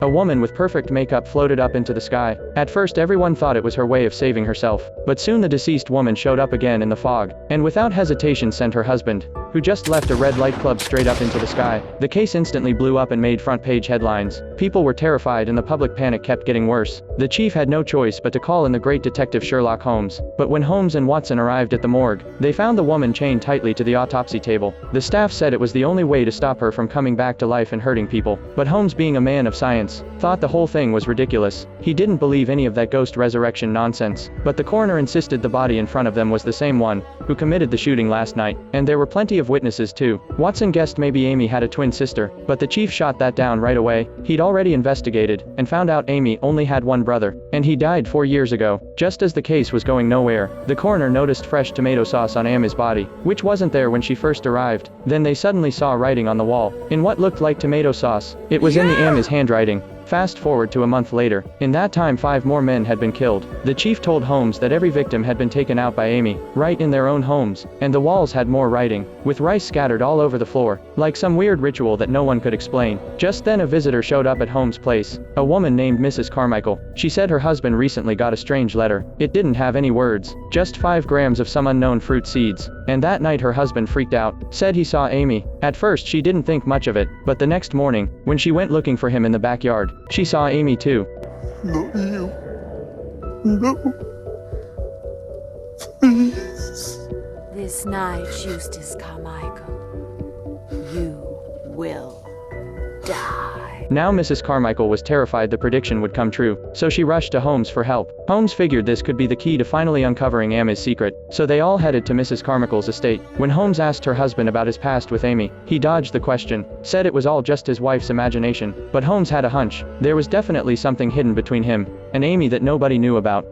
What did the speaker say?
A woman with perfect makeup floated up into the sky. At first everyone thought it was her way of saving herself, but soon the deceased woman showed up again in the fog, and without hesitation sent her husband, who just left a red light club, straight up into the sky. The case instantly blew up and made front-page headlines. People were terrified and the public panic kept getting worse. The chief had no choice but to call in the great detective Sherlock Holmes. But when Holmes and Watson arrived at the morgue, they found the woman chained tightly to the autopsy table. The staff said it was the only way to stop her from coming back to life and hurting people. But Holmes, being a man of science, thought the whole thing was ridiculous. He didn't believe any of that ghost resurrection nonsense. But the coroner insisted the body in front of them was the same one who committed the shooting last night. And there were plenty of witnesses too. Watson guessed maybe Amy had a twin sister, but the chief shot that down right away. He'd already investigated and found out Amy only had one brother, and he died 4 years ago. Just as the case was going nowhere, the coroner noticed fresh tomato sauce on Amy's body, which wasn't there when she first arrived. Then they suddenly saw writing on the wall, in what looked like tomato sauce. It was in the Amy's handwriting. Fast forward to a month later. In that time 5 more men had been killed. The chief told Holmes that every victim had been taken out by Amy, right in their own homes, and the walls had more writing, with rice scattered all over the floor, like some weird ritual that no one could explain. Just then a visitor showed up at Holmes' place, a woman named Mrs. Carmichael. She said her husband recently got a strange letter. It didn't have any words, just 5 grams of some unknown fruit seeds, and that night her husband freaked out, said he saw Amy. At first she didn't think much of it, but the next morning, when she went looking for him in the backyard, she saw Amy too. Not you. No. Please. This night, Eustace Carmichael, you will die. Now Mrs. Carmichael was terrified the prediction would come true, so she rushed to Holmes for help. Holmes figured this could be the key to finally uncovering Amy's secret, so they all headed to Mrs. Carmichael's estate. When Holmes asked her husband about his past with Amy, he dodged the question, said it was all just his wife's imagination. But Holmes had a hunch. There was definitely something hidden between him and Amy that nobody knew about.